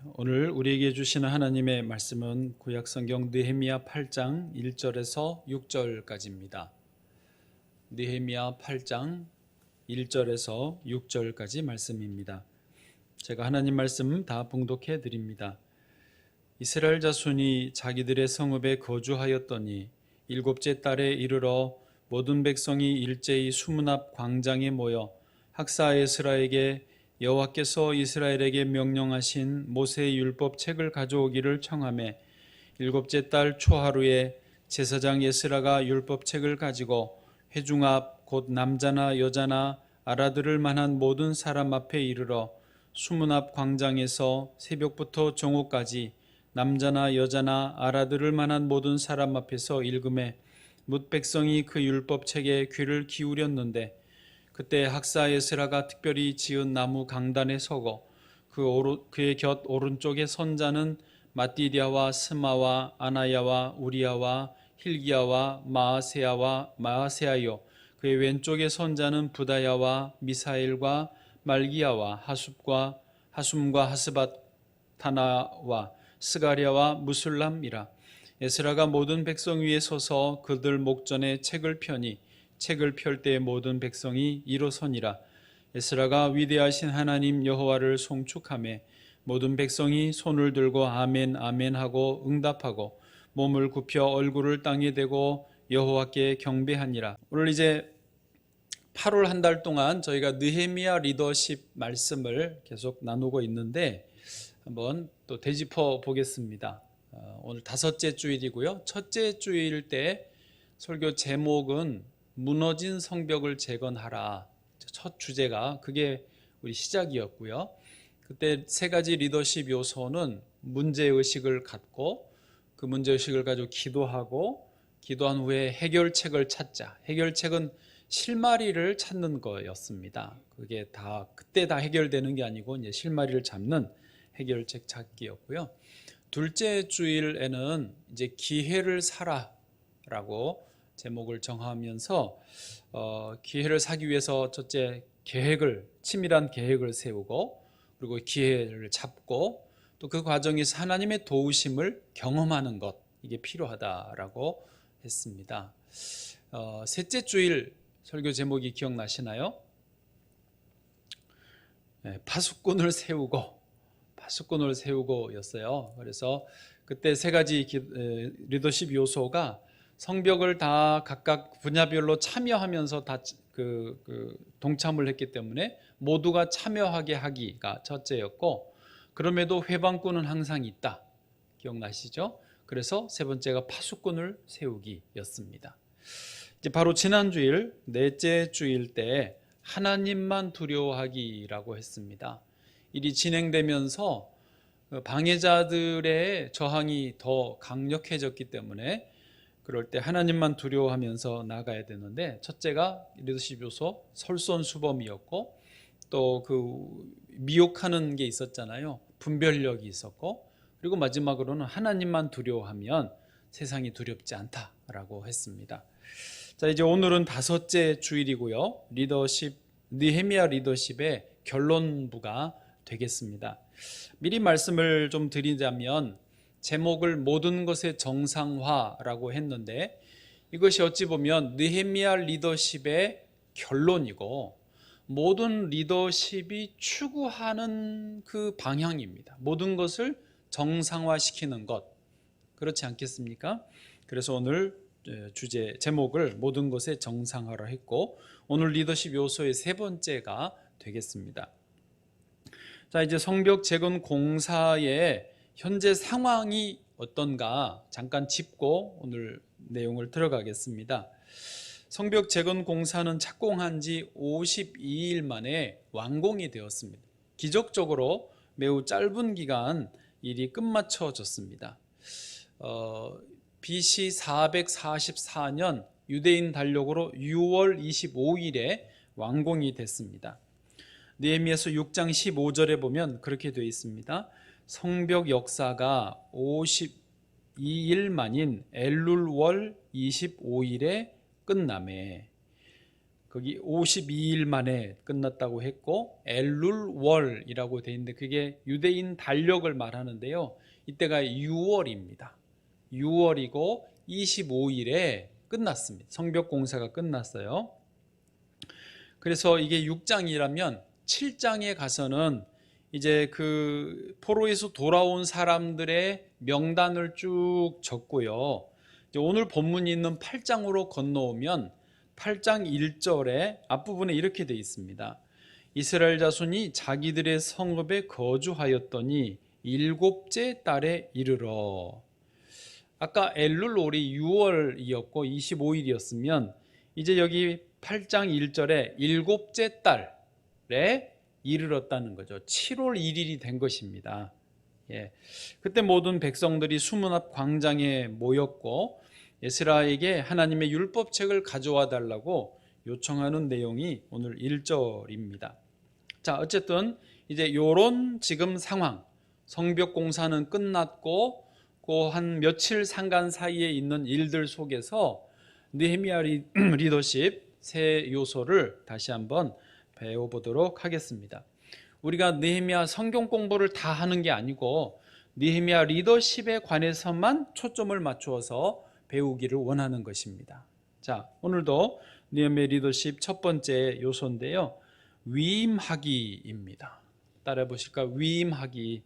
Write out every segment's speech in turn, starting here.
오늘 우리에게 주시는 하나님의 말씀은 구약성경 느헤미야 8장 1절에서 6절까지입니다. 느헤미야 8장 1절에서 6절까지 말씀입니다. 제가 하나님 말씀 다 봉독해 드립니다. 이스라엘 자손이 자기들의 성읍에 거주하였더니 일곱째 달에 이르러 모든 백성이 일제히 수문 앞 광장에 모여 학사 에스라에게 여호와께서 이스라엘에게 명령하신 모세의 율법 책을 가져오기를 청하매 일곱째 달 초하루에 제사장 에스라가 율법 책을 가지고 회중 앞 곧 남자나 여자나 알아들을 만한 모든 사람 앞에 이르러 수문 앞 광장에서 새벽부터 정오까지 남자나 여자나 알아들을 만한 모든 사람 앞에서 읽음에 뭇 백성이 그 율법 책에 귀를 기울였는데 그때 학사 에스라가 특별히 지은 나무 강단에 서고 그의 곁 오른쪽에 선 자는 마띠디아와 스마와 아나야와 우리야와 힐기야와 마아세야요 그의 왼쪽에 선 자는 부다야와 미사엘과 말기야와 하숨과 하스바타나와 스가랴와 무술람이라. 에스라가 모든 백성 위에 서서 그들 목전에 책을 펴니 책을 펼 때 모든 백성이 일어서니라. 에스라가 위대하신 하나님 여호와를 송축하며 모든 백성이 손을 들고 아멘 아멘 하고 응답하고 몸을 굽혀 얼굴을 땅에 대고 여호와께 경배하니라. 오늘 이제 8월 한 달 동안 저희가 느헤미야 리더십 말씀을 계속 나누고 있는데 한번 또 되짚어 보겠습니다. 오늘 5째 주일이고요. 첫째 주일 때 설교 제목은 무너진 성벽을 재건하라. 첫 주제가 그게 우리 시작이었고요. 그때 3가지 리더십 요소는 문제의식을 갖고 그 문제의식을 가지고 기도한 후에 해결책을 찾자. 해결책은 실마리를 찾는 거였습니다. 그게 그때 다 해결되는 게 아니고 이제 실마리를 잡는 해결책 찾기였고요. 둘째 주일에는 이제 기회를 사라라고 제목을 정하면서 기회를 사기 위해서 첫째 치밀한 계획을 세우고 그리고 기회를 잡고 또 그 과정에서 하나님의 도우심을 경험하는 것 이게 필요하다라고 했습니다. 셋째 주일 설교 제목이 기억나시나요? 파수꾼을 세우고였어요. 그래서 그때 3가지 리더십 요소가 성벽을 다 각각 분야별로 참여하면서 다 동참을 했기 때문에 모두가 참여하게 하기가 첫째였고 그럼에도 회방꾼은 항상 있다. 기억나시죠? 그래서 3번째가 파수꾼을 세우기였습니다. 이제 바로 지난 주일, 넷째 주일 때 하나님만 두려워하기라고 했습니다. 일이 진행되면서 방해자들의 저항이 더 강력해졌기 때문에 그럴 때 하나님만 두려워하면서 나가야 되는데 첫째가 리더십 요소 설선수범이었고 또 그 미혹하는 게 있었잖아요. 분별력이 있었고 그리고 마지막으로는 하나님만 두려워하면 세상이 두렵지 않다라고 했습니다. 자, 이제 오늘은 5째 주일이고요. 느헤미야 리더십의 결론부가 되겠습니다. 미리 말씀을 좀 드리자면 제목을 모든 것의 정상화라고 했는데 이것이 어찌 보면 느헤미야 리더십의 결론이고 모든 리더십이 추구하는 그 방향입니다. 모든 것을 정상화시키는 것. 그렇지 않겠습니까? 그래서 오늘 제목을 모든 것의 정상화로 했고 오늘 리더십 요소의 3번째가 되겠습니다. 자, 이제 성벽 재건 공사의 현재 상황이 어떤가 잠깐 짚고 오늘 내용을 들어가겠습니다. 성벽 재건 공사는 착공한 지 52일 만에 완공이 되었습니다. 기적적으로 매우 짧은 기간 일이 끝마쳐졌습니다. BC 444년 유대인 달력으로 6월 25일에 완공이 됐습니다. 느헤미야서 6장 15절에 보면 그렇게 되어 있습니다. 성벽 역사가 52일 만인 엘룰월 25일에 끝나매 거기 52일 만에 끝났다고 했고 엘룰월이라고 돼 있는데 그게 유대인 달력을 말하는데요. 이때가 6월입니다. 6월이고 25일에 끝났습니다. 성벽 공사가 끝났어요. 그래서 이게 6장이라면 7장에 가서는 이제 그 포로에서 돌아온 사람들의 명단을 쭉 적고요. 이제 오늘 본문이 있는 8장으로 건너오면 8장 1절에 앞부분에 이렇게 되어 있습니다. 이스라엘 자손이 자기들의 성읍에 거주하였더니 7째 달에 이르러. 아까 엘룰월이 6월이었고 25일이었으면 이제 여기 8장 1절에 7째 달에 이르렀다는 거죠. 7월 1일이 된 것입니다. 예. 그때 모든 백성들이 수문 앞 광장에 모였고 에스라에게 하나님의 율법책을 가져와 달라고 요청하는 내용이 오늘 1절입니다. 자, 어쨌든 이제 요런 지금 상황, 성벽 공사는 끝났고 그 한 며칠 상간 사이에 있는 일들 속에서 느헤미야 리더십 세 요소를 다시 한번 배워보도록 하겠습니다. 우리가 느헤미야 성경 공부를 다 하는 게 아니고 느헤미야 리더십에 관해서만 초점을 맞추어서 배우기를 원하는 것입니다. 자, 오늘도 느헤미야 리더십 첫 번째 요소인데요. 위임하기입니다. 따라해 보실까요? 위임하기.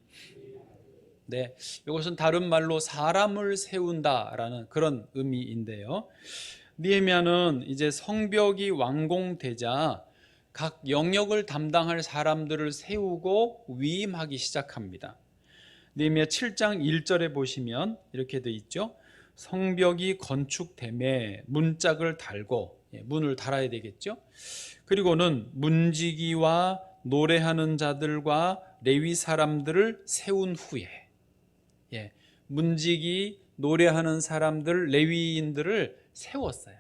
네, 이것은 다른 말로 사람을 세운다라는 그런 의미인데요. 느헤미야는 이제 성벽이 완공되자 각 영역을 담당할 사람들을 세우고 위임하기 시작합니다. 느헤미야 7장 1절에 보시면 이렇게 돼 있죠. 성벽이 건축됨에 문짝을 달고, 문을 달아야 되겠죠. 그리고는 문지기와 노래하는 자들과 레위 사람들을 세운 후에, 문지기, 노래하는 사람들, 레위인들을 세웠어요.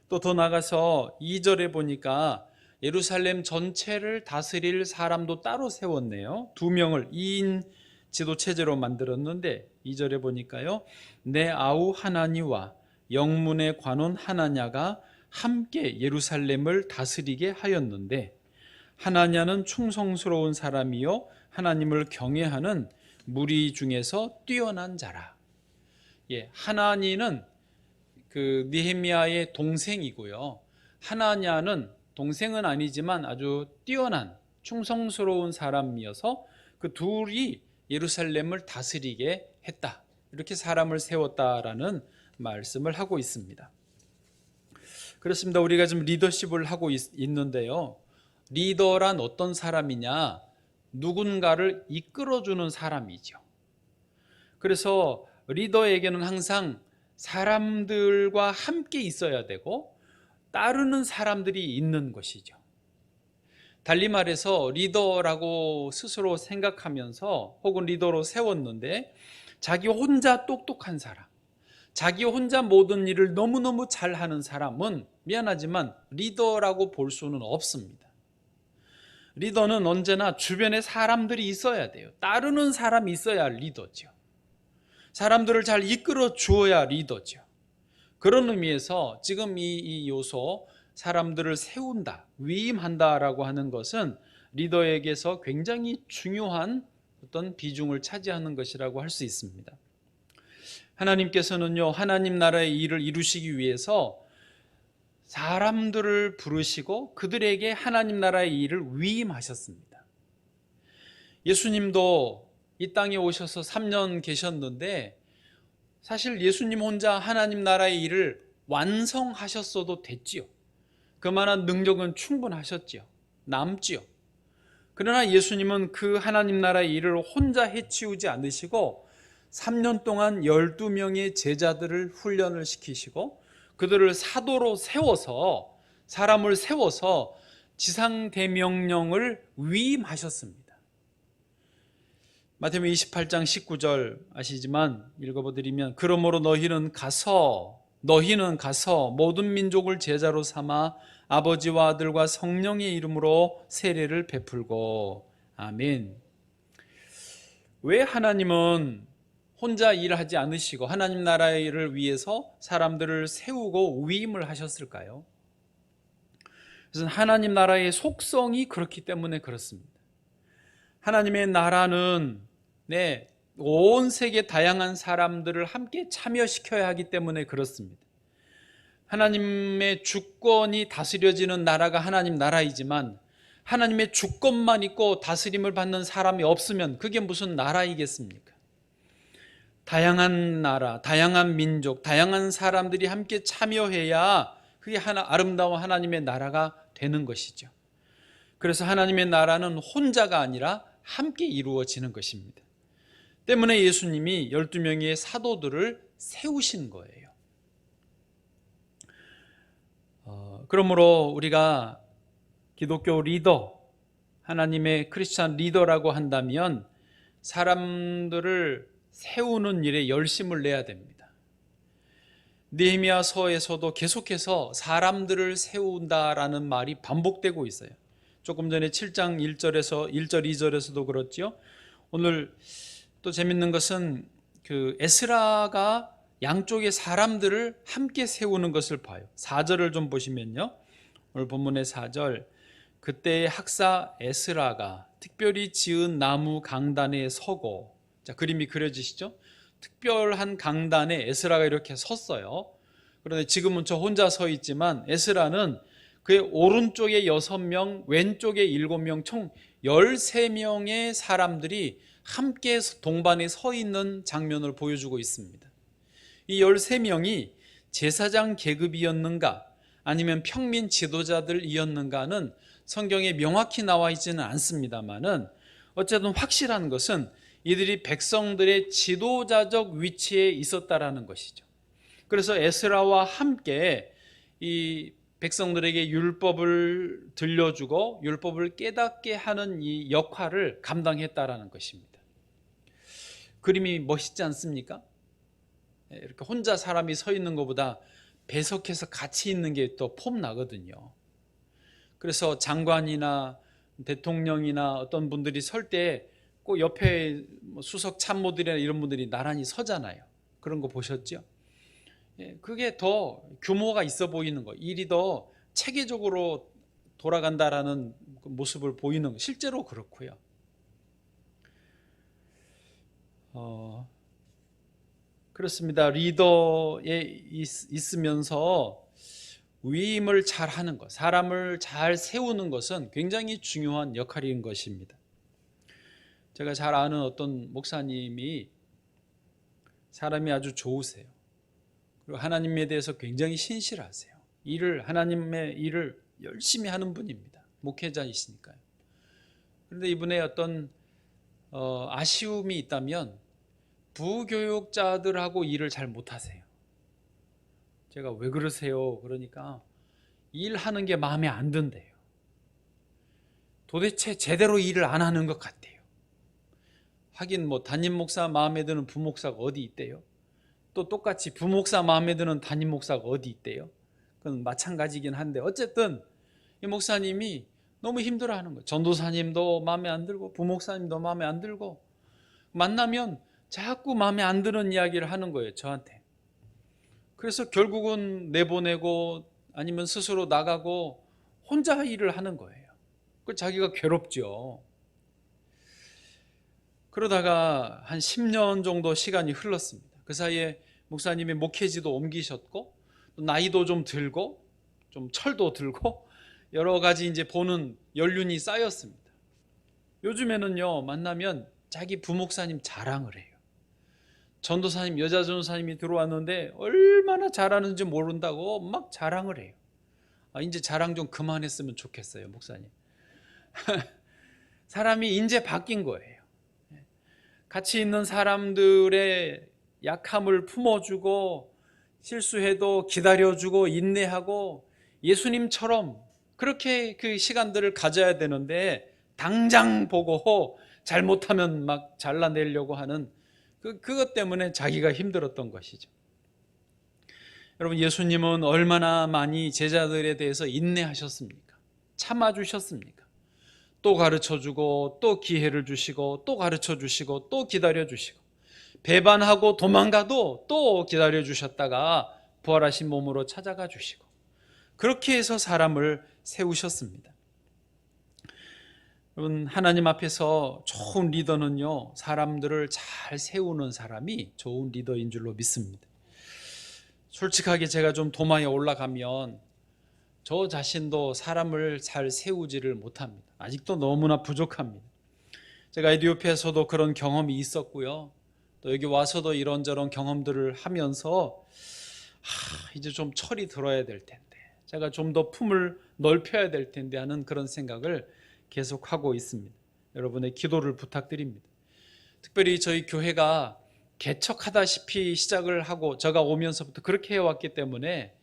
또 더 나가서 2절에 보니까 예루살렘 전체를 다스릴 사람도 따로 세웠네요. 2명을 2인 지도 체제로 만들었는데 2절에 보니까요. 내 아우 하나니와 영문의 관원 하나냐가 함께 예루살렘을 다스리게 하였는데 하나냐는 충성스러운 사람이요 하나님을 경외하는 무리 중에서 뛰어난 자라. 하나니는 그 느헤미야의 동생이고요. 하나냐는 동생은 아니지만 아주 뛰어난 충성스러운 사람이어서 그 둘이 예루살렘을 다스리게 했다. 이렇게 사람을 세웠다라는 말씀을 하고 있습니다. 그렇습니다. 우리가 지금 리더십을 하고 있는데요. 리더란 어떤 사람이냐? 누군가를 이끌어주는 사람이죠. 그래서 리더에게는 항상 사람들과 함께 있어야 되고 따르는 사람들이 있는 것이죠. 달리 말해서 리더라고 스스로 생각하면서 혹은 리더로 세웠는데 자기 혼자 똑똑한 사람, 자기 혼자 모든 일을 너무너무 잘하는 사람은 미안하지만 리더라고 볼 수는 없습니다. 리더는 언제나 주변에 사람들이 있어야 돼요. 따르는 사람이 있어야 리더죠. 사람들을 잘 이끌어 주어야 리더죠. 그런 의미에서 지금 이 요소, 사람들을 세운다, 위임한다라고 하는 것은 리더에게서 굉장히 중요한 어떤 비중을 차지하는 것이라고 할 수 있습니다. 하나님께서는요, 하나님 나라의 일을 이루시기 위해서 사람들을 부르시고 그들에게 하나님 나라의 일을 위임하셨습니다. 예수님도 이 땅에 오셔서 3년 계셨는데 사실 예수님 혼자 하나님 나라의 일을 완성하셨어도 됐지요. 그만한 능력은 충분하셨지요. 남지요. 그러나 예수님은 그 하나님 나라의 일을 혼자 해치우지 않으시고 3년 동안 12명의 제자들을 훈련을 시키시고 그들을 사도로 세워서 사람을 세워서 지상대명령을 위임하셨습니다. 마태복음 28장 19절 아시지만 읽어보드리면 그러므로 너희는 가서 모든 민족을 제자로 삼아 아버지와 아들과 성령의 이름으로 세례를 베풀고 아멘. 왜 하나님은 혼자 일하지 않으시고 하나님 나라의 일을 위해서 사람들을 세우고 위임을 하셨을까요? 그래서 하나님 나라의 속성이 그렇기 때문에 그렇습니다. 하나님의 나라는 온 세계 다양한 사람들을 함께 참여시켜야 하기 때문에 그렇습니다. 하나님의 주권이 다스려지는 나라가 하나님 나라이지만 하나님의 주권만 있고 다스림을 받는 사람이 없으면 그게 무슨 나라이겠습니까? 다양한 나라, 다양한 민족, 다양한 사람들이 함께 참여해야 그게 아름다운 하나님의 나라가 되는 것이죠. 그래서 하나님의 나라는 혼자가 아니라 함께 이루어지는 것입니다. 때문에 예수님이 12명의 사도들을 세우신 거예요. 그러므로 우리가 기독교 리더, 하나님의 크리스찬 리더라고 한다면 사람들을 세우는 일에 열심을 내야 됩니다. 느헤미야서에서도 계속해서 사람들을 세운다라는 말이 반복되고 있어요. 조금 전에 7장 1절에서 1절 2절에서도 그렇죠. 오늘 또 재밌는 것은 그 에스라가 양쪽의 사람들을 함께 세우는 것을 봐요. 4절을 좀 보시면요. 오늘 본문의 4절, 그때의 학사 에스라가 특별히 지은 나무 강단에 서고, 자, 그림이 그려지시죠? 특별한 강단에 에스라가 이렇게 섰어요. 그런데 지금은 저 혼자 서 있지만 에스라는 그의 오른쪽에 6명, 왼쪽에 7명, 총 13명의 사람들이 함께 동반에 서 있는 장면을 보여주고 있습니다. 이 13명이 제사장 계급이었는가 아니면 평민 지도자들이었는가는 성경에 명확히 나와 있지는 않습니다만은 어쨌든 확실한 것은 이들이 백성들의 지도자적 위치에 있었다라는 것이죠. 그래서 에스라와 함께 이 백성들에게 율법을 들려주고 율법을 깨닫게 하는 이 역할을 감당했다라는 것입니다. 그림이 멋있지 않습니까? 이렇게 혼자 사람이 서 있는 것보다 배석해서 같이 있는 게 또 폼 나거든요. 그래서 장관이나 대통령이나 어떤 분들이 설 때 꼭 옆에 수석 참모들이나 이런 분들이 나란히 서잖아요. 그런 거 보셨죠? 그게 더 규모가 있어 보이는 거, 일이 더 체계적으로 돌아간다라는 모습을 보이는 거, 실제로 그렇고요. 그렇습니다. 리더에 있으면서 위임을 잘 하는 것, 사람을 잘 세우는 것은 굉장히 중요한 역할인 것입니다. 제가 잘 아는 어떤 목사님이 사람이 아주 좋으세요. 그리고 하나님에 대해서 굉장히 신실하세요. 하나님의 일을 열심히 하는 분입니다. 목회자이시니까요. 그런데 이분의 어떤 아쉬움이 있다면 부교육자들하고 일을 잘 못하세요. 제가 왜 그러세요? 그러니까 일하는 게 마음에 안 든대요. 도대체 제대로 일을 안 하는 것 같아요. 하긴 뭐 담임 목사 마음에 드는 부목사가 어디 있대요? 또 똑같이 부목사 마음에 드는 담임 목사가 어디 있대요? 그건 마찬가지긴 한데 어쨌든 이 목사님이 너무 힘들어하는 거예요. 전도사님도 마음에 안 들고 부목사님도 마음에 안 들고 만나면 자꾸 마음에 안 드는 이야기를 하는 거예요, 저한테. 그래서 결국은 내보내고 아니면 스스로 나가고 혼자 일을 하는 거예요. 그 자기가 괴롭죠. 그러다가 한 10년 정도 시간이 흘렀습니다. 그 사이에 목사님이 목회지도 옮기셨고 나이도 좀 들고 좀 철도 들고 여러 가지 이제 보는 연륜이 쌓였습니다. 요즘에는요, 만나면 자기 부목사님 자랑을 해요. 전도사님, 여자 전도사님이 들어왔는데 얼마나 잘하는지 모른다고 막 자랑을 해요. 이제 자랑 좀 그만했으면 좋겠어요, 목사님. 사람이 이제 바뀐 거예요. 같이 있는 사람들의 약함을 품어주고 실수해도 기다려주고 인내하고 예수님처럼 그렇게 그 시간들을 가져야 되는데 당장 보고 잘못하면 막 잘라내려고 하는 그것 때문에 자기가 힘들었던 것이죠. 여러분, 예수님은 얼마나 많이 제자들에 대해서 인내하셨습니까? 참아주셨습니까? 또 가르쳐주고 또 기회를 주시고 또 가르쳐주시고 또 기다려주시고 배반하고 도망가도 또 기다려주셨다가 부활하신 몸으로 찾아가 주시고 그렇게 해서 사람을 세우셨습니다. 여러분, 하나님 앞에서 좋은 리더는요, 사람들을 잘 세우는 사람이 좋은 리더인 줄로 믿습니다. 솔직하게 제가 좀 도마에 올라가면 저 자신도 사람을 잘 세우지를 못합니다. 아직도 너무나 부족합니다. 제가 에티오피아에서도 그런 경험이 있었고요. 또 여기 와서도 이런저런 경험들을 하면서 이제 좀 철이 들어야 될 텐데, 제가 좀 더 품을 넓혀야 될 텐데 하는 그런 생각을 계속하고 있습니다. 여러분의 기도를 부탁드립니다. 특별히 저희 교회가 개척하다시피 시작을 하고 제가 오면서부터 그렇게 해왔기 때문에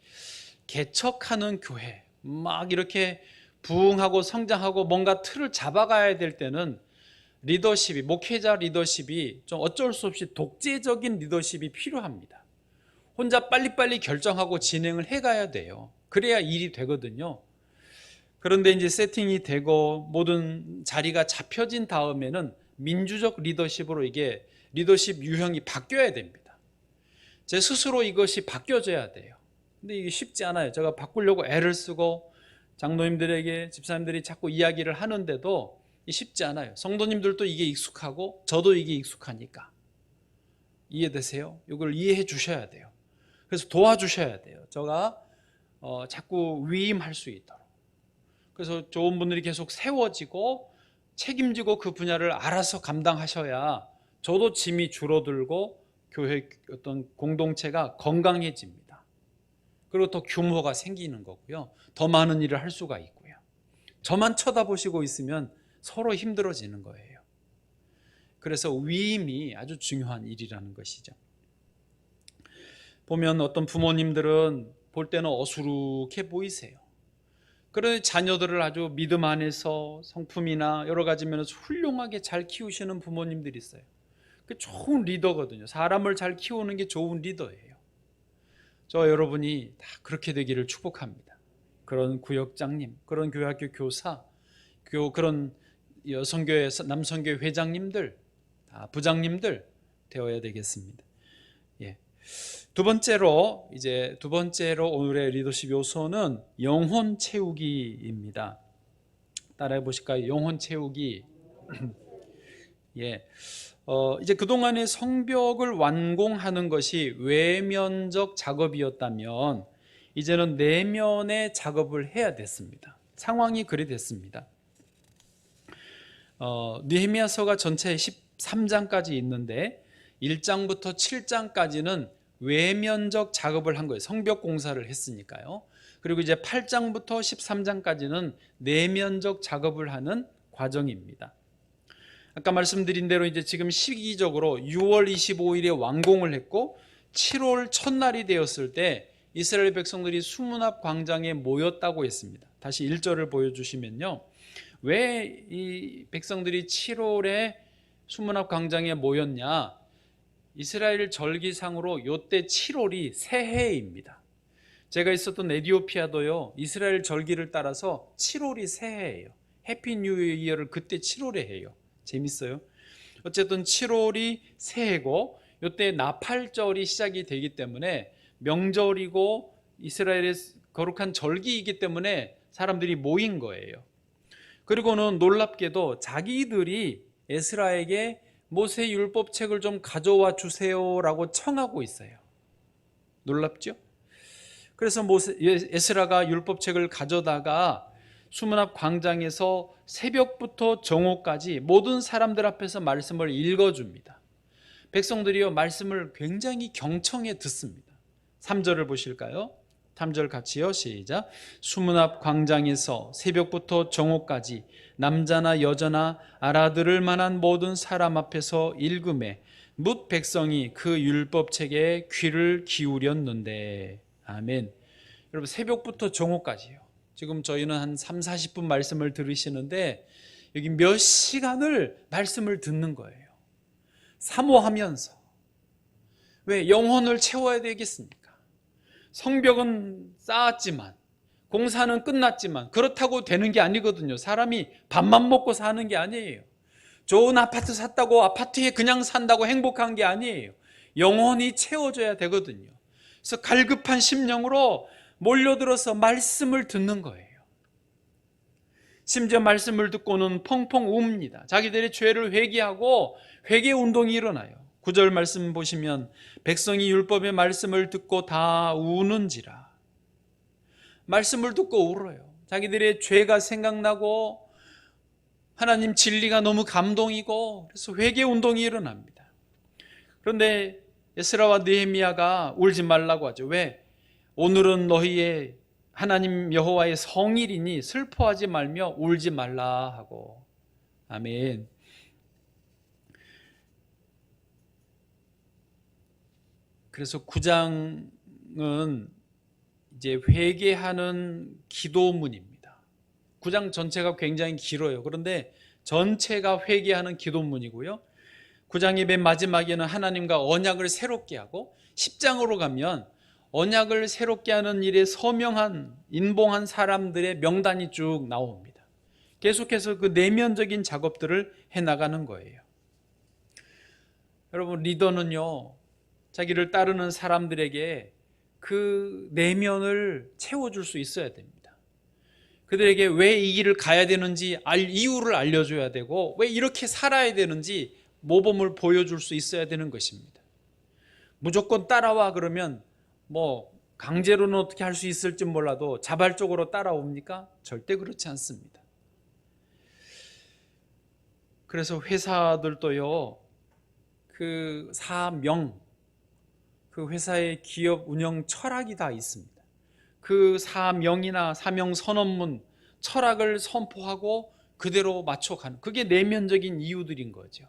개척하는 교회, 막 이렇게 부흥하고 성장하고 뭔가 틀을 잡아가야 될 때는 리더십이, 목회자 리더십이 좀 어쩔 수 없이 독재적인 리더십이 필요합니다. 혼자 빨리빨리 결정하고 진행을 해가야 돼요. 그래야 일이 되거든요. 그런데 이제 세팅이 되고 모든 자리가 잡혀진 다음에는 민주적 리더십으로 이게 리더십 유형이 바뀌어야 됩니다. 제 스스로 이것이 바뀌어져야 돼요. 근데 이게 쉽지 않아요. 제가 바꾸려고 애를 쓰고 장로님들에게 집사님들이 자꾸 이야기를 하는데도 쉽지 않아요. 성도님들도 이게 익숙하고 저도 이게 익숙하니까. 이해되세요? 이걸 이해해 주셔야 돼요. 그래서 도와주셔야 돼요. 제가 자꾸 위임할 수 있도록. 그래서 좋은 분들이 계속 세워지고 책임지고 그 분야를 알아서 감당하셔야 저도 짐이 줄어들고 교회 어떤 공동체가 건강해집니다. 그리고 또 규모가 생기는 거고요. 더 많은 일을 할 수가 있고요. 저만 쳐다보시고 있으면 서로 힘들어지는 거예요. 그래서 위임이 아주 중요한 일이라는 것이죠. 보면 어떤 부모님들은 볼 때는 어수룩해 보이세요. 그런데 자녀들을 아주 믿음 안에서 성품이나 여러 가지 면에서 훌륭하게 잘 키우시는 부모님들이 있어요. 그 좋은 리더거든요. 사람을 잘 키우는 게 좋은 리더예요. 저 여러분이 다 그렇게 되기를 축복합니다. 그런 구역장님, 그런 교회학교 교사, 그런 여성교회, 남성교회 회장님들, 다 부장님들 되어야 되겠습니다. 예. 두 번째로 오늘의 리더십 요소는 영혼 채우기입니다. 따라해 보실까요? 영혼 채우기. 예. 이제 그동안의 성벽을 완공하는 것이 외면적 작업이었다면 이제는 내면의 작업을 해야 됐습니다. 상황이 그리 됐습니다. 느헤미야서가 전체 13장까지 있는데 1장부터 7장까지는 외면적 작업을 한 거예요. 성벽 공사를 했으니까요. 그리고 이제 8장부터 13장까지는 내면적 작업을 하는 과정입니다. 아까 말씀드린 대로 이제 지금 시기적으로 6월 25일에 완공을 했고 7월 첫날이 되었을 때 이스라엘 백성들이 수문 앞 광장에 모였다고 했습니다. 다시 1절을 보여주시면요. 왜 이 백성들이 7월에 수문 앞 광장에 모였냐? 이스라엘 절기상으로 요때 7월이 새해입니다. 제가 있었던 에티오피아도요, 이스라엘 절기를 따라서 7월이 새해예요. 해피 뉴 이어를 그때 7월에 해요. 재밌어요. 어쨌든 7월이 새해고 요때 나팔절이 시작이 되기 때문에 명절이고 이스라엘의 거룩한 절기이기 때문에 사람들이 모인 거예요. 그리고는 놀랍게도 자기들이 에스라에게 모세 율법책을 좀 가져와 주세요라고 청하고 있어요. 놀랍죠? 그래서 에스라가 율법책을 가져다가 수문 앞 광장에서 새벽부터 정오까지 모든 사람들 앞에서 말씀을 읽어줍니다. 백성들이요, 말씀을 굉장히 경청해 듣습니다. 3절을 보실까요? 3절 같이요. 시작. 수문 앞 광장에서 새벽부터 정오까지 남자나 여자나 알아들을 만한 모든 사람 앞에서 읽음에 뭇 백성이 그 율법책에 귀를 기울였는데. 아멘. 여러분, 새벽부터 정오까지요. 지금 저희는 한 30-40분 말씀을 들으시는데 여기 몇 시간을 말씀을 듣는 거예요. 사모하면서. 왜? 영혼을 채워야 되겠습니까? 성벽은 쌓았지만, 공사는 끝났지만 그렇다고 되는 게 아니거든요. 사람이 밥만 먹고 사는 게 아니에요. 좋은 아파트 샀다고 아파트에 그냥 산다고 행복한 게 아니에요. 영혼이 채워져야 되거든요. 그래서 갈급한 심령으로 몰려들어서 말씀을 듣는 거예요. 심지어 말씀을 듣고는 펑펑 웁니다. 자기들의 죄를 회개하고 회개 운동이 일어나요. 9절 말씀 보시면 백성이 율법의 말씀을 듣고 다 우는지라. 말씀을 듣고 울어요. 자기들의 죄가 생각나고 하나님 진리가 너무 감동이고, 그래서 회개 운동이 일어납니다. 그런데 에스라와 느헤미야가 울지 말라고 하죠. 왜? 오늘은 너희의 하나님 여호와의 성일이니 슬퍼하지 말며 울지 말라 하고. 아멘. 그래서 9장은 이제 회개하는 기도문입니다. 9장 전체가 굉장히 길어요. 그런데 전체가 회개하는 기도문이고요. 9장의 맨 마지막에는 하나님과 언약을 새롭게 하고, 10장으로 가면 언약을 새롭게 하는 일에 서명한, 인봉한 사람들의 명단이 쭉 나옵니다. 계속해서 그 내면적인 작업들을 해나가는 거예요. 여러분, 리더는요, 자기를 따르는 사람들에게 그 내면을 채워줄 수 있어야 됩니다. 그들에게 왜 이 길을 가야 되는지 이유를 알려줘야 되고, 왜 이렇게 살아야 되는지 모범을 보여줄 수 있어야 되는 것입니다. 무조건 따라와 그러면 강제로는 어떻게 할 수 있을지 몰라도 자발적으로 따라옵니까? 절대 그렇지 않습니다. 그래서 회사들도요, 그 사명, 그 회사의 기업 운영 철학이 다 있습니다. 그 사명이나 사명 선언문, 철학을 선포하고 그대로 맞춰가는, 그게 내면적인 이유들인 거죠.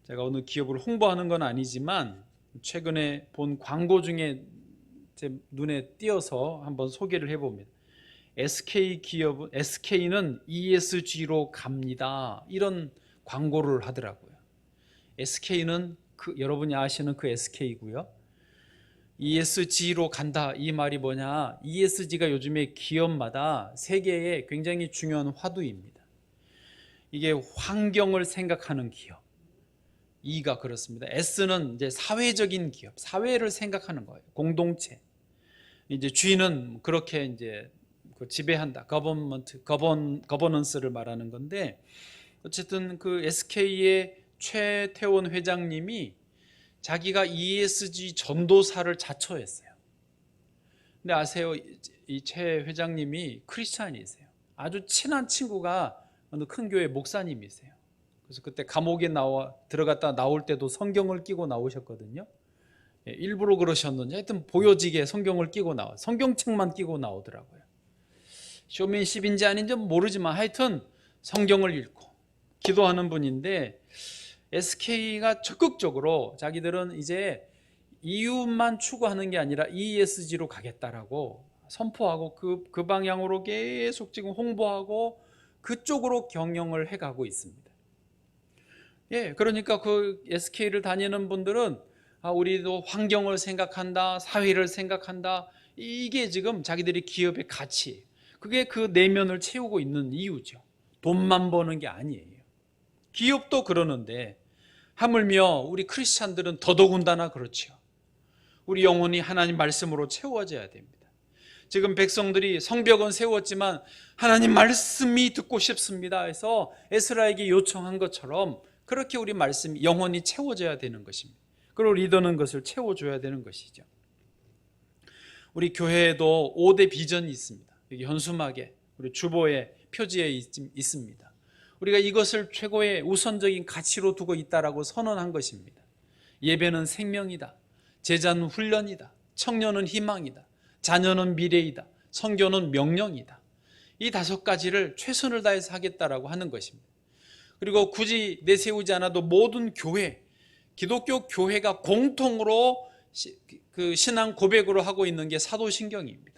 제가 어느 기업을 홍보하는 건 아니지만 최근에 본 광고 중에 제 눈에 띄어서 한번 소개를 해봅니다. SK는 ESG로 갑니다, 이런 광고를 하더라고요. SK는 여러분이 아시는 그 SK고요. ESG로 간다, 이 말이 뭐냐? ESG가 요즘에 기업마다 세계에 굉장히 중요한 화두입니다. 이게 환경을 생각하는 기업. E가 그렇습니다. S는 이제 사회적인 기업, 사회를 생각하는 거예요. 공동체. 이제 G는 그렇게 이제 지배한다. 거버넌스를 말하는 건데, 어쨌든 그 SK의 최태원 회장님이 자기가 ESG 전도사를 자처했어요. 근데 아세요? 이 최 회장님이 크리스찬이세요. 아주 친한 친구가 어느 큰 교회 목사님이세요. 그래서 그때 감옥에 들어갔다 나올 때도 성경을 끼고 나오셨거든요. 일부러 그러셨는지 하여튼 보여지게 성경을 끼고 성경책만 끼고 나오더라고요. 쇼맨십인지 아닌지 모르지만 하여튼 성경을 읽고 기도하는 분인데, SK가 적극적으로 자기들은 이제 이윤만 추구하는 게 아니라 ESG로 가겠다라고 선포하고 그 방향으로 계속 지금 홍보하고 그쪽으로 경영을 해가고 있습니다. 그러니까 그 SK를 다니는 분들은 우리도 환경을 생각한다, 사회를 생각한다, 이게 지금 자기들이 기업의 가치, 그게 그 내면을 채우고 있는 이유죠. 돈만 버는 게 아니에요. 기업도 그러는데 하물며 우리 크리스찬들은 더더군다나 그렇죠. 우리 영혼이 하나님 말씀으로 채워져야 됩니다. 지금 백성들이 성벽은 세웠지만 하나님 말씀이 듣고 싶습니다 해서 에스라에게 요청한 것처럼, 그렇게 우리 말씀이 영혼이 채워져야 되는 것입니다. 그리고 리더는 그것을 채워줘야 되는 것이죠. 우리 교회에도 5대 비전이 있습니다. 여기 현수막에 우리 주보에 표지에 있습니다. 우리가 이것을 최고의 우선적인 가치로 두고 있다라고 선언한 것입니다. 예배는 생명이다, 제자는 훈련이다, 청년은 희망이다, 자녀는 미래이다, 선교는 명령이다. 이 5가지를 최선을 다해서 하겠다라고 하는 것입니다. 그리고 굳이 내세우지 않아도 모든 교회, 기독교 교회가 공통으로 그 신앙 고백으로 하고 있는 게 사도신경입니다.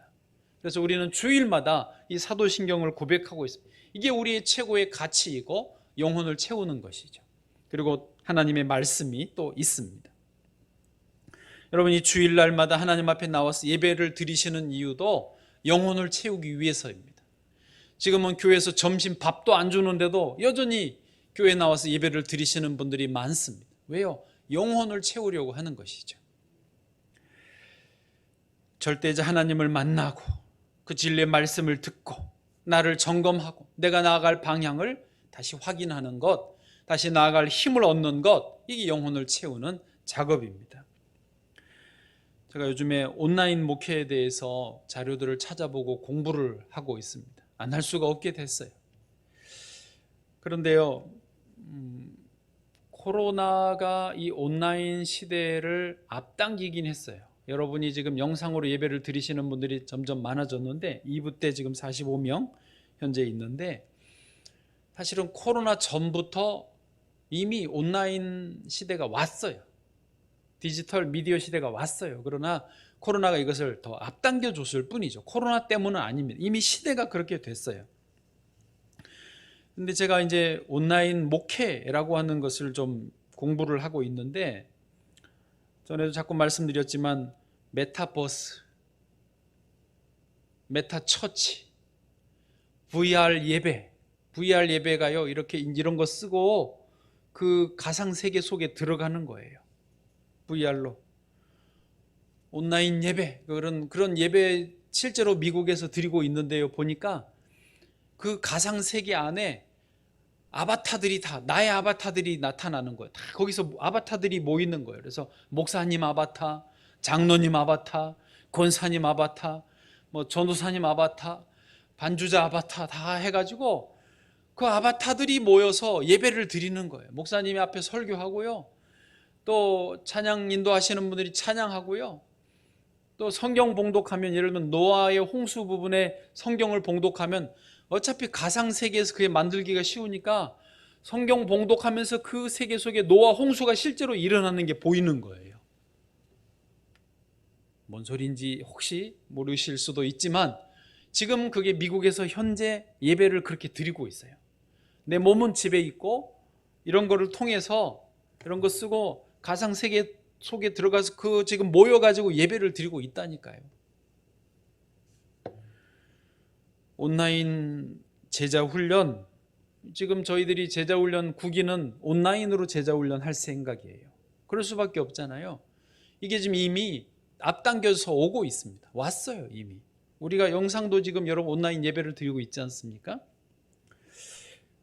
그래서 우리는 주일마다 이 사도신경을 고백하고 있습니다. 이게 우리의 최고의 가치이고 영혼을 채우는 것이죠. 그리고 하나님의 말씀이 또 있습니다. 여러분, 이 주일날마다 하나님 앞에 나와서 예배를 드리시는 이유도 영혼을 채우기 위해서입니다. 지금은 교회에서 점심 밥도 안 주는데도 여전히 교회에 나와서 예배를 드리시는 분들이 많습니다. 왜요? 영혼을 채우려고 하는 것이죠. 절대자 하나님을 만나고 그 진리의 말씀을 듣고 나를 점검하고 내가 나아갈 방향을 다시 확인하는 것, 다시 나아갈 힘을 얻는 것, 이게 영혼을 채우는 작업입니다. 제가 요즘에 온라인 목회에 대해서 자료들을 찾아보고 공부를 하고 있습니다. 안 할 수가 없게 됐어요. 그런데요, 코로나가 이 온라인 시대를 앞당기긴 했어요. 여러분이 지금 영상으로 예배를 드리시는 분들이 점점 많아졌는데 2부 때 지금 45명 현재 있는데, 사실은 코로나 전부터 이미 온라인 시대가 왔어요. 디지털 미디어 시대가 왔어요. 그러나 코로나가 이것을 더 앞당겨 줬을 뿐이죠. 코로나 때문은 아닙니다. 이미 시대가 그렇게 됐어요. 근데 제가 이제 온라인 목회라고 하는 것을 좀 공부를 하고 있는데, 전에도 자꾸 말씀드렸지만 메타버스, 메타처치, VR 예배, VR 예배가요 이렇게 이런 거 쓰고 그 가상 세계 속에 들어가는 거예요. VR로 온라인 예배, 그런 예배 실제로 미국에서 드리고 있는데요, 보니까 그 가상 세계 안에 아바타들이 다, 나의 아바타들이 나타나는 거예요. 다 거기서 아바타들이 모이는 거예요. 그래서 목사님 아바타, 장로님 아바타, 권사님 아바타, 뭐 전도사님 아바타, 반주자 아바타 다 해가지고 그 아바타들이 모여서 예배를 드리는 거예요. 목사님이 앞에 설교하고요, 또 찬양 인도하시는 분들이 찬양하고요, 또 성경 봉독하면, 예를 들면 노아의 홍수 부분에 성경을 봉독하면 어차피 가상 세계에서 그게 만들기가 쉬우니까 성경 봉독하면서 그 세계 속에 노아 홍수가 실제로 일어나는 게 보이는 거예요. 뭔 소리인지 혹시 모르실 수도 있지만 지금 그게 미국에서 현재 예배를 그렇게 드리고 있어요. 내 몸은 집에 있고 이런 거를 통해서 이런 거 쓰고 가상 세계 속에 들어가서 그 지금 모여가지고 예배를 드리고 있다니까요. 온라인 제자훈련, 지금 저희들이 제자훈련 국기는 온라인으로 제자훈련 할 생각이에요. 그럴 수밖에 없잖아요. 이게 지금 이미 앞당겨서 오고 있습니다. 왔어요, 이미. 우리가 영상도 지금 여러분 온라인 예배를 드리고 있지 않습니까?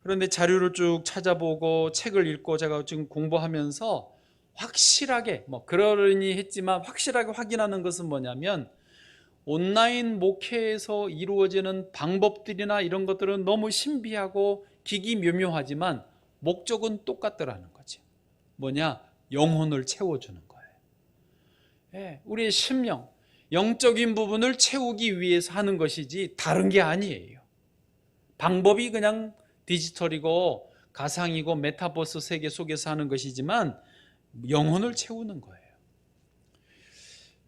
그런데 자료를 쭉 찾아보고 책을 읽고 제가 지금 공부하면서 확실하게, 그러려니 했지만 확실하게 확인하는 것은 뭐냐면, 온라인 목회에서 이루어지는 방법들이나 이런 것들은 너무 신비하고 기기묘묘하지만 목적은 똑같더라는 거죠. 뭐냐? 영혼을 채워주는 거예요. 우리의 심령, 영적인 부분을 채우기 위해서 하는 것이지 다른 게 아니에요. 방법이 그냥 디지털이고 가상이고 메타버스 세계 속에서 하는 것이지만 영혼을 채우는 거예요.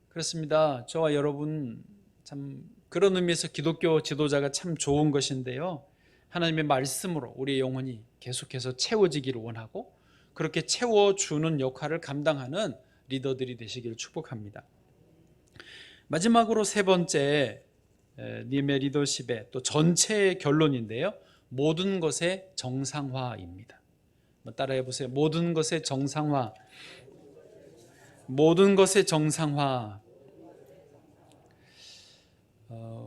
그렇습니다. 저와 여러분, 참 그런 의미에서 기독교 지도자가 참 좋은 것인데요, 하나님의 말씀으로 우리의 영혼이 계속해서 채워지기를 원하고 그렇게 채워주는 역할을 감당하는 리더들이 되시기를 축복합니다. 마지막으로 세 번째, 님의 리더십의 또 전체의 결론인데요, 모든 것의 정상화입니다. 따라해 보세요. 모든 것의 정상화. 모든 것의 정상화.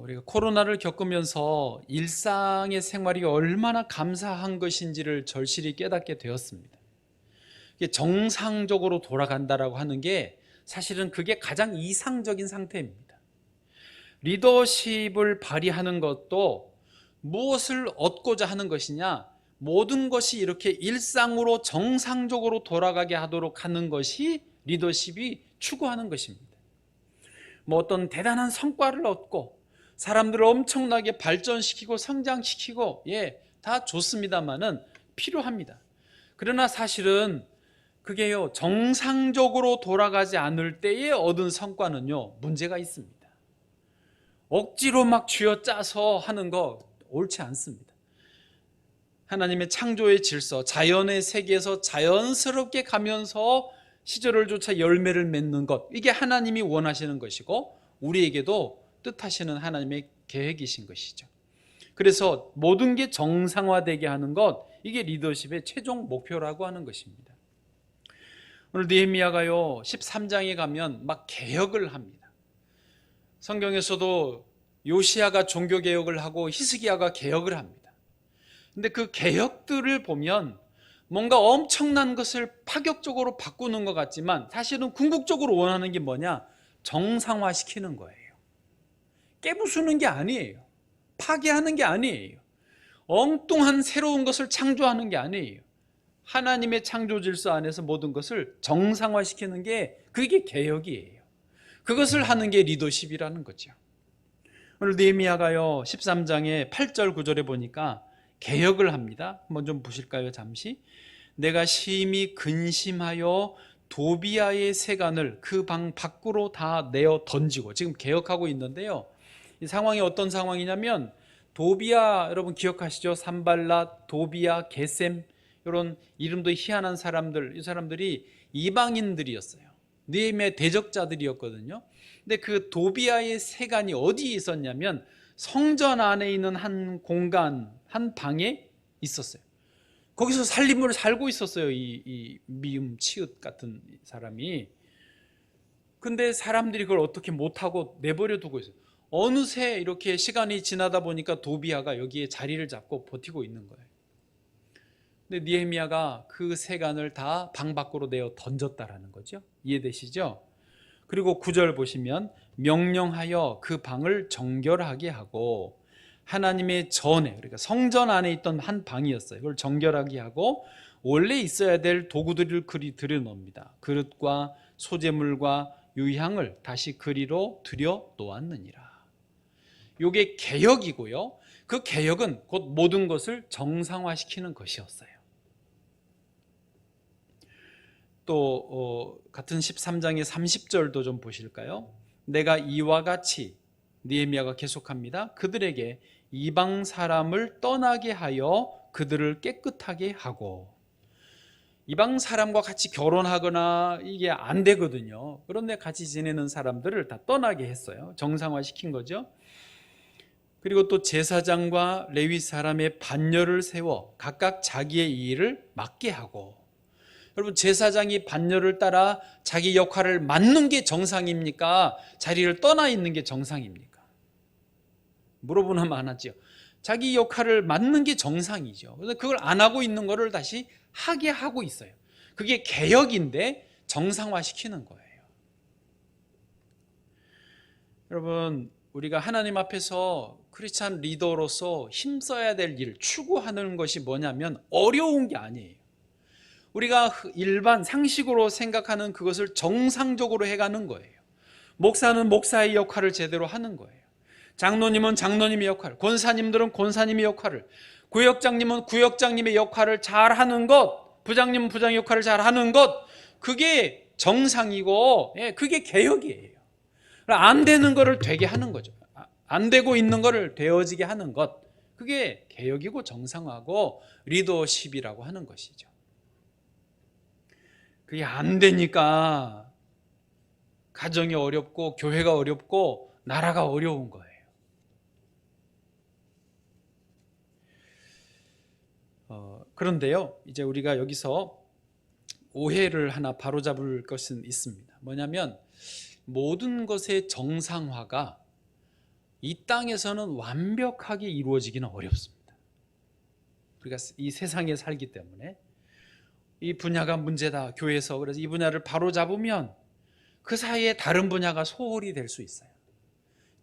우리가 코로나를 겪으면서 일상의 생활이 얼마나 감사한 것인지를 절실히 깨닫게 되었습니다. 이게 정상적으로 돌아간다라고 하는 게 사실은 그게 가장 이상적인 상태입니다. 리더십을 발휘하는 것도 무엇을 얻고자 하는 것이냐, 모든 것이 이렇게 일상으로 정상적으로 돌아가게 하도록 하는 것이 리더십이 추구하는 것입니다. 어떤 대단한 성과를 얻고 사람들을 엄청나게 발전시키고 성장시키고, 다 좋습니다만은 필요합니다. 그러나 사실은 그게요, 정상적으로 돌아가지 않을 때에 얻은 성과는요, 문제가 있습니다. 억지로 막 쥐어짜서 하는 거 옳지 않습니다. 하나님의 창조의 질서, 자연의 세계에서 자연스럽게 가면서 시절을 쫓아 열매를 맺는 것, 이게 하나님이 원하시는 것이고 우리에게도 뜻하시는 하나님의 계획이신 것이죠. 그래서 모든 게 정상화되게 하는 것, 이게 리더십의 최종 목표라고 하는 것입니다. 오늘 느헤미야가요 13장에 가면 막 개혁을 합니다. 성경에서도 요시야가 종교개혁을 하고 히스기야가 개혁을 합니다. 근데 그 개혁들을 보면 뭔가 엄청난 것을 파격적으로 바꾸는 것 같지만 사실은 궁극적으로 원하는 게 뭐냐? 정상화시키는 거예요. 깨부수는 게 아니에요. 파괴하는 게 아니에요. 엉뚱한 새로운 것을 창조하는 게 아니에요. 하나님의 창조 질서 안에서 모든 것을 정상화시키는 게 그게 개혁이에요. 그것을 하는 게 리더십이라는 거죠. 오늘 느헤미야가요 13장의 8절 9절에 보니까 개혁을 합니다. 한번 좀 보실까요? 잠시. 내가 심히 근심하여 도비아의 세간을 그 방 밖으로 다 내어 던지고, 지금 개혁하고 있는데요. 이 상황이 어떤 상황이냐면 도비아, 여러분 기억하시죠? 산발랏, 도비아, 게셈, 이런 이름도 희한한 사람들, 이 사람들이 이방인들이었어요. 느헤미야의 대적자들이었거든요. 근데 그 도비아의 세간이 어디에 있었냐면 성전 안에 있는 한 공간, 한 방에 있었어요. 거기서 살림을 살고 있었어요. 이 미음 치읓 같은 사람이. 근데 사람들이 그걸 어떻게 못하고 내버려 두고 있어요. 어느새 이렇게 시간이 지나다 보니까 도비아가 여기에 자리를 잡고 버티고 있는 거예요. 근데 느헤미야가 그 세간을 다 방 밖으로 내어 던졌다라는 거죠. 이해되시죠? 그리고 9절 보시면 명령하여 그 방을 정결하게 하고 하나님의 전에, 그러니까 성전 안에 있던 한 방이었어요. 그걸 정결하게 하고 원래 있어야 될 도구들을 그리 들여놓습니다. 그릇과 소재물과 유향을 다시 그리로 들여 놓았느니라. 이게 개혁이고요. 그 개혁은 곧 모든 것을 정상화시키는 것이었어요. 또 같은 13장의 30절도 좀 보실까요? 내가 이와 같이, 느헤미야가 계속합니다. 그들에게 이방 사람을 떠나게 하여 그들을 깨끗하게 하고, 이방 사람과 같이 결혼하거나 이게 안 되거든요. 그런데 같이 지내는 사람들을 다 떠나게 했어요. 정상화시킨 거죠. 그리고 또 제사장과 레위 사람의 반열을 세워 각각 자기의 일을 맡게 하고, 여러분 제사장이 반열을 따라 자기 역할을 맡는 게 정상입니까? 자리를 떠나 있는 게 정상입니까? 물어보면 안 하죠. 자기 역할을 맡는 게 정상이죠. 그래서 그걸 안 하고 있는 거를 다시 하게 하고 있어요. 그게 개혁인데 정상화시키는 거예요. 여러분, 우리가 하나님 앞에서 크리스찬 리더로서 힘써야 될 일, 추구하는 것이 뭐냐면 어려운 게 아니에요. 우리가 일반 상식으로 생각하는 그것을 정상적으로 해가는 거예요. 목사는 목사의 역할을 제대로 하는 거예요. 장로님은 장로님의 역할, 권사님들은 권사님의 역할을, 구역장님은 구역장님의 역할을 잘하는 것, 부장님은 부장의 역할을 잘하는 것, 그게 정상이고 그게 개혁이에요. 안 되는 거를 되게 하는 거죠. 안 되고 있는 거를 되어지게 하는 것, 그게 개혁이고 정상화고 리더십이라고 하는 것이죠. 그게 안 되니까 가정이 어렵고 교회가 어렵고 나라가 어려운 거예요. 그런데요, 이제 우리가 여기서 오해를 하나 바로잡을 것은 있습니다. 뭐냐면 모든 것의 정상화가 이 땅에서는 완벽하게 이루어지기는 어렵습니다. 우리가 이 세상에 살기 때문에 이 분야가 문제다, 교회에서. 그래서 이 분야를 바로잡으면 그 사이에 다른 분야가 소홀히 될 수 있어요.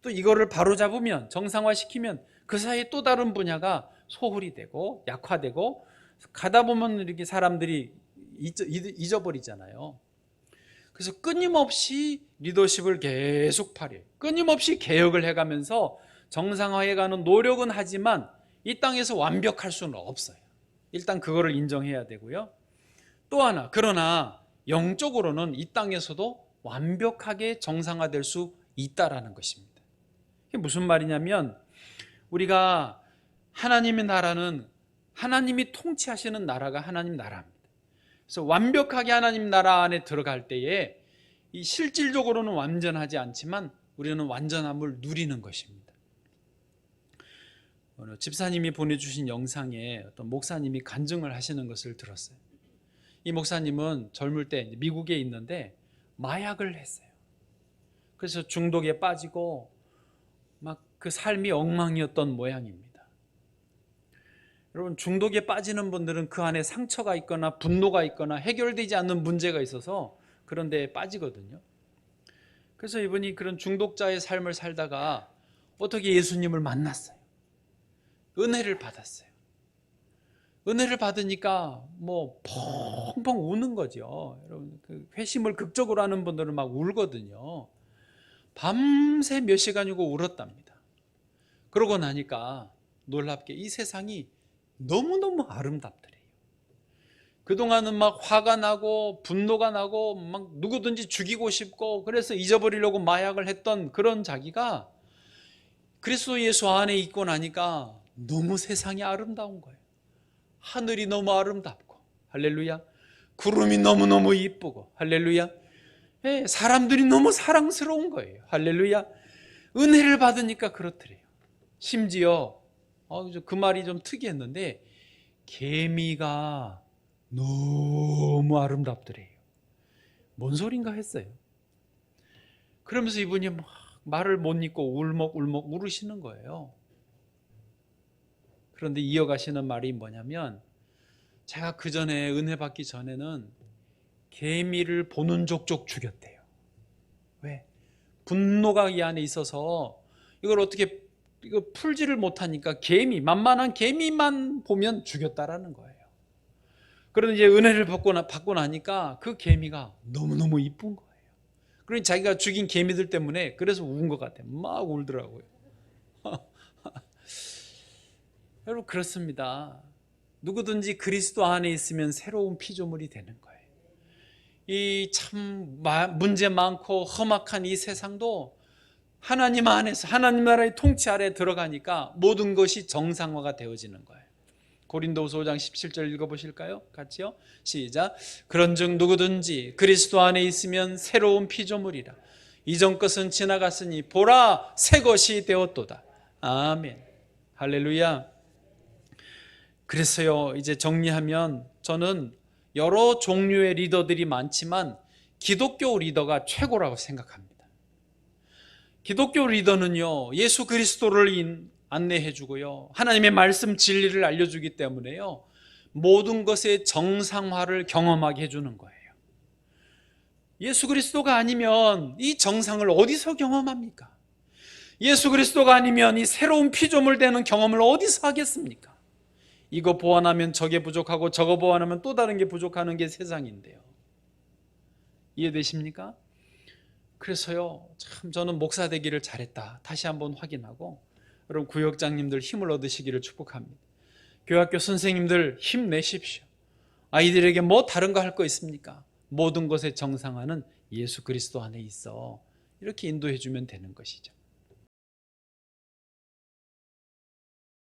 또 이거를 바로잡으면, 정상화시키면 그 사이에 또 다른 분야가 소홀히 되고 약화되고 가다 보면 이렇게 사람들이 잊어버리잖아요. 그래서 끊임없이 리더십을 계속 발휘해요. 끊임없이 개혁을 해가면서 정상화해가는 노력은 하지만 이 땅에서 완벽할 수는 없어요. 일단 그거를 인정해야 되고요. 또 하나, 그러나 영적으로는 이 땅에서도 완벽하게 정상화될 수 있다라는 것입니다. 이게 무슨 말이냐면 우리가 하나님의 나라는 하나님이 통치하시는 나라가 하나님 나라입니다. 그래서 완벽하게 하나님 나라 안에 들어갈 때에 이 실질적으로는 완전하지 않지만 우리는 완전함을 누리는 것입니다. 집사님이 보내주신 영상에 어떤 목사님이 간증을 하시는 것을 들었어요. 이 목사님은 젊을 때 미국에 있는데 마약을 했어요. 그래서 중독에 빠지고 그 삶이 엉망이었던 모양입니다. 여러분, 중독에 빠지는 분들은 그 안에 상처가 있거나 분노가 있거나 해결되지 않는 문제가 있어서 그런 데에 빠지거든요. 그래서 이분이 그런 중독자의 삶을 살다가 어떻게 예수님을 만났어요. 은혜를 받았어요. 은혜를 받으니까 뭐 펑펑 우는 거죠. 여러분, 그 회심을 극적으로 하는 분들은 막 울거든요. 밤새 몇 시간이고 울었답니다. 그러고 나니까 놀랍게 이 세상이 너무너무 아름답더래요. 그동안은 막 화가 나고 분노가 나고 막 누구든지 죽이고 싶고 그래서 잊어버리려고 마약을 했던 그런 자기가 그리스도 예수 안에 있고 나니까 너무 세상이 아름다운 거예요. 하늘이 너무 아름답고 할렐루야. 구름이 너무너무 이쁘고 할렐루야. 예, 사람들이 너무 사랑스러운 거예요. 할렐루야. 은혜를 받으니까 그렇더래요. 심지어 그 말이 좀 특이했는데 개미가 너무 아름답더래요. 뭔 소린가 했어요. 그러면서 이분이 막 말을 못 잇고 울먹울먹 울으시는 거예요. 그런데 이어가시는 말이 뭐냐면 제가 그 전에 은혜 받기 전에는 개미를 보는 족족 죽였대요. 왜? 분노가 이 안에 있어서 이걸 어떻게 풀지를 못하니까 만만한 개미만 보면 죽였다라는 거예요. 그런데 이제 은혜를 받고 나니까 그 개미가 너무너무 이쁜 거예요. 그러니 자기가 죽인 개미들 때문에 그래서 운 것 같아요. 막 울더라고요. 여러분, 그렇습니다. 누구든지 그리스도 안에 있으면 새로운 피조물이 되는 거예요. 이 참 문제 많고 험악한 이 세상도 하나님 안에서 하나님 나라의 통치 아래 들어가니까 모든 것이 정상화가 되어지는 거예요. 고린도후서 5장 17절 읽어보실까요? 같이요. 시작. 그런즉 누구든지 그리스도 안에 있으면 새로운 피조물이라. 이전 것은 지나갔으니 보라 새 것이 되었도다. 아멘. 할렐루야. 그래서요, 이제 정리하면 저는 여러 종류의 리더들이 많지만 기독교 리더가 최고라고 생각합니다. 기독교 리더는요, 예수 그리스도를 안내해 주고요, 하나님의 말씀 진리를 알려주기 때문에요, 모든 것의 정상화를 경험하게 해주는 거예요. 예수 그리스도가 아니면 이 정상을 어디서 경험합니까? 예수 그리스도가 아니면 이 새로운 피조물 되는 경험을 어디서 하겠습니까? 이거 보완하면 저게 부족하고 저거 보완하면 또 다른 게 부족하는 게 세상인데요. 이해되십니까? 그래서요, 참 저는 목사 되기를 잘했다 다시 한번 확인하고, 여러분 구역장님들 힘을 얻으시기를 축복합니다. 교학교 선생님들 힘내십시오. 아이들에게 뭐 다른 거 할 거 있습니까? 모든 것의 정상화는 예수 그리스도 안에 있어. 이렇게 인도해 주면 되는 것이죠.